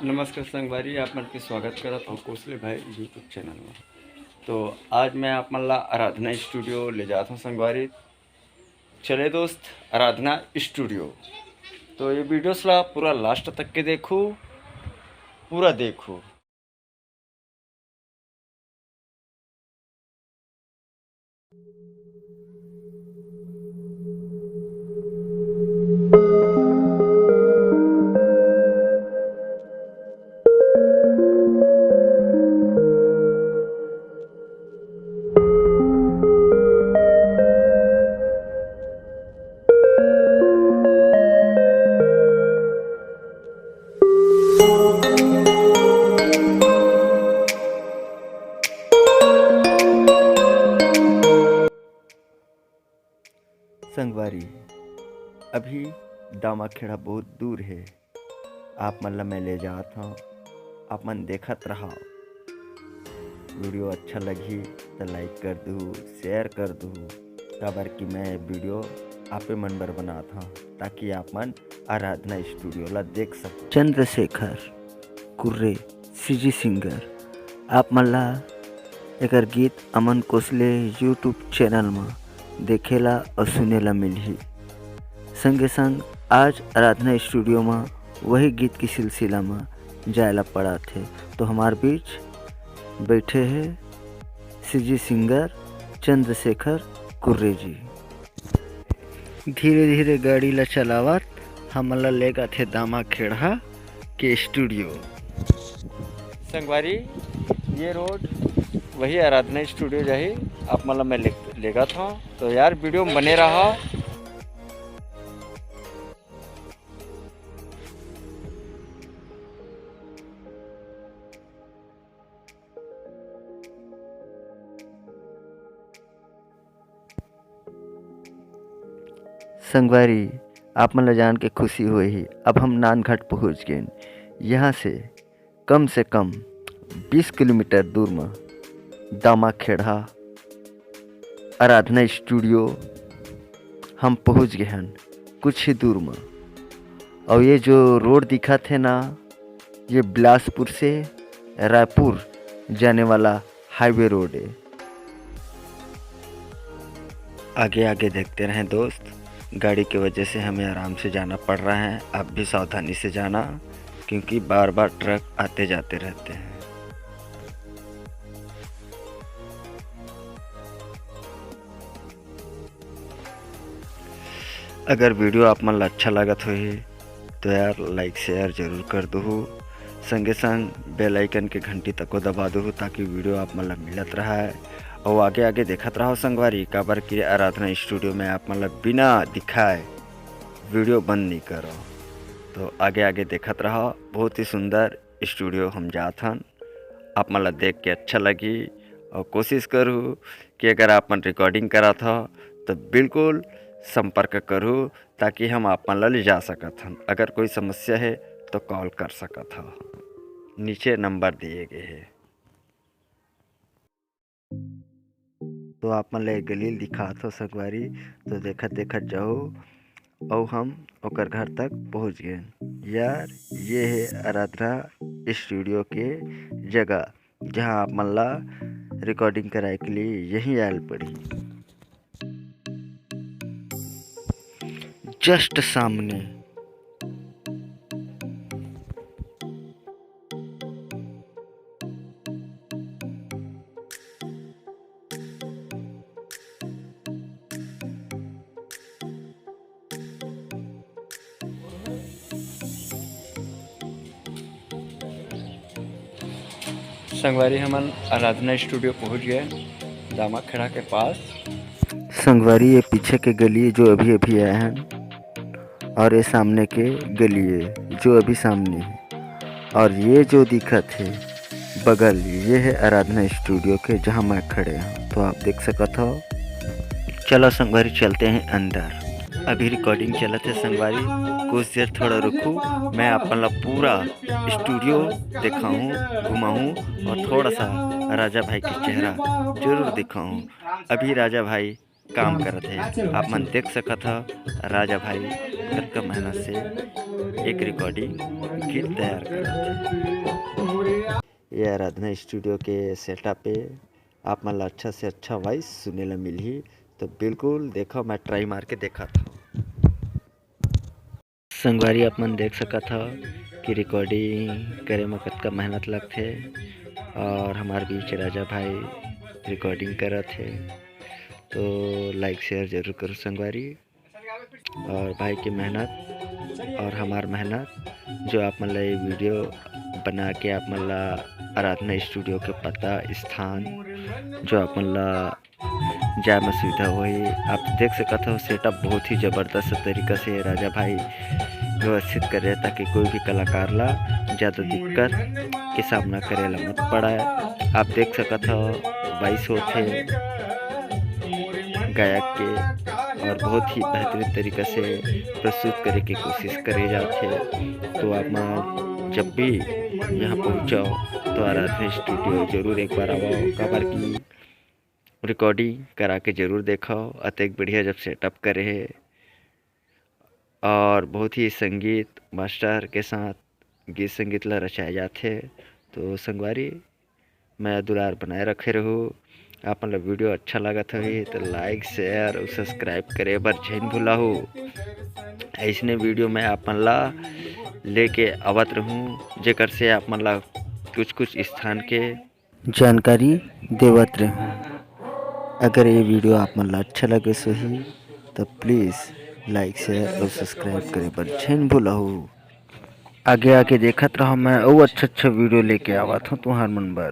नमस्कार संगवारी, आप मन के स्वागत करत हूँ कोसले भाई यूट्यूब चैनल में। तो आज मैं आप मन ला आराधना स्टूडियो ले जाता हूँ संगवारी। चले दोस्त, आराधना स्टूडियो। तो ये वीडियोस ला पूरा लास्ट तक के देखो, पूरा देखो। संगवारी, अभी दामाखेड़ा बहुत दूर है। आप मन ला मैं ले जात हूँ, आप मन देखत रहा। वीडियो अच्छा लगी तो लाइक कर दू, शेयर कर दू। काबर कि मैं वीडियो आपे मन बर बनात हूँ ताकि आप मन आराधना स्टूडियो ला देख सको। चंद्रशेखर कुर्रे सीजी सिंगर आप मन ला एकर गीत अमन कोसले यूट्यूब चैनल में देखेला और सुनेला मिलही। संगे संग आज आराधना स्टूडियो में वही गीत की सिलसिला में जायला पड़ा थे। तो हमारे बीच बैठे हैं सीजी सिंगर चंद्रशेखर कुर्रे जी। धीरे धीरे गाड़ी ला चलावत हमला लेगा थे दामाखेड़ा के स्टूडियो। संगवारी, ये रोड वही आराधना स्टूडियो जाही, आप मतलब मैं लेगा था। तो यार वीडियो में बने रहा। संगवारी, आप मन जान के खुशी हुई। अब हम नानघाट पहुंच गए। यहाँ से कम 20 किलोमीटर दूर में दामाखेड़ा आराधना स्टूडियो हम पहुंच गए हैं कुछ ही दूर में। और ये जो रोड दिखा थे ना, ये बिलासपुर से रायपुर जाने वाला हाईवे रोड है। आगे आगे देखते रहें दोस्त। गाड़ी की वजह से हमें आराम से जाना पड़ रहा है। आप भी सावधानी से जाना, क्योंकि बार बार ट्रक आते जाते रहते हैं। अगर वीडियो आप मन अच्छा लागत हो तो यार लाइक शेयर जरूर कर दो। संगे संग बेल आइकन के घंटी तक को दबा दो ताकि वीडियो आप मन मिलत रहा है। और आगे आगे देखत रहो संगवारी। काबर की आराधना स्टूडियो में आप मन बिना दिखाए वीडियो बंद नहीं करो। तो आगे आगे देखत रहो। बहुत ही सुंदर स्टूडियो हम जात हन। आप मन देख के अच्छा लगी। और कोशिश करूँ कि अगर आप मन रिकॉर्डिंग करा था तो बिल्कुल संपर्क करूँ ताकि हम आप मन ले जा सकत हन। अगर कोई समस्या है तो कॉल कर सकत हो। नीचे नंबर दिए गए हैं। तो आप मन ले गलील दिखात हो संगवारी। तो देखत देखत जाओ और हम ओकर घर तक पहुंच गए। यार ये है आराधना स्टूडियो के जगह जहां आप मन ला रिकॉर्डिंग कराए के लिए यहीं आयल पड़ी। जस्ट सामने संगवारी हमन आराधना स्टूडियो पहुंच गए दामाखेड़ा के पास। संगवारी, ये पीछे के गली जो अभी अभी आए हैं और ये सामने के गली है जो अभी सामने है। और ये जो दिखत है बगल, ये है आराधना स्टूडियो के जहां मैं खड़े हूँ। तो आप देख सकत हो। चलो संगवारी चलते हैं अंदर। अभी रिकॉर्डिंग चलत है संगवारी। कुछ देर थोड़ा रुकूं, मैं अपन ला पूरा स्टूडियो दिखाऊं, घुमाऊं और थोड़ा सा राजा भाई के चेहरा जरूर दिखाऊं। अभी राजा भाई काम करत है। आप मन देख सकत हो राजा भाई कतका मेहनत से एक रिकॉर्डिंग गीत तैयार करा। ये आराधना स्टूडियो के सेटअप पे आप मन ला अच्छा से अच्छा वॉइस सुने ला मिलही, तो बिल्कुल देखो मैं ट्राई मार के देखा था। संगवारी आप मन देख सकत हो कि रिकॉर्डिंग करे में कतका मेहनत लगथे, और हमारे बीच राजा भाई रिकॉर्डिंग करत है। तो लाइक शेयर जरूर करो संगवारी, और भाई की मेहनत और हमार मेहनत जो आप मन ला ये वीडियो बना के आप मन ला आराधना स्टूडियो के पता स्थान जो आप मन ला जाए में सुविधा होही। आप देख सकते हो सेटअप बहुत ही ज़बरदस्त तरीका से राजा भाई व्यवस्थित करे, ताकि कोई भी कलाकार ला ज़्यादा दिक्कत के सामना करे ला मत पड़े। आप देख सकते हो वॉइस होते गायक के, और बहुत ही बेहतरीन तरीका से प्रस्तुत करे की कोशिश करे जाते। तो आप जब भी यहाँ पहुँचो तो आराधना स्टूडियो जरूर एक बार आओ, काबर की रिकॉर्डिंग करा के जरूर देखो। अतेक बढ़िया जब सेटअप करे है, और बहुत ही संगीत मास्टर के साथ गीत संगीत ला रचाए जाते। तो संगवारी मैं दुलार बनाए रखे रहूँ। आप मन ला वीडियो अच्छा लागत होही तो लाइक शेयर और सब्सक्राइब करे बर झन भूलाहू। ऐसने वीडियो मैं आप मन ला लेके आवत रहूँ, जेकर से आप मन ला कुछ स्थान के जानकारी देवत रहूँ। अगर ये वीडियो आप मन ला अच्छा लगे सही तो प्लीज़ लाइक शेयर और सब्सक्राइब करे बर झन भूलाहू। आगे आगे देखत रहो, मैं और अच्छा वीडियो लेके आवत हूँ तुम्हार मन बर।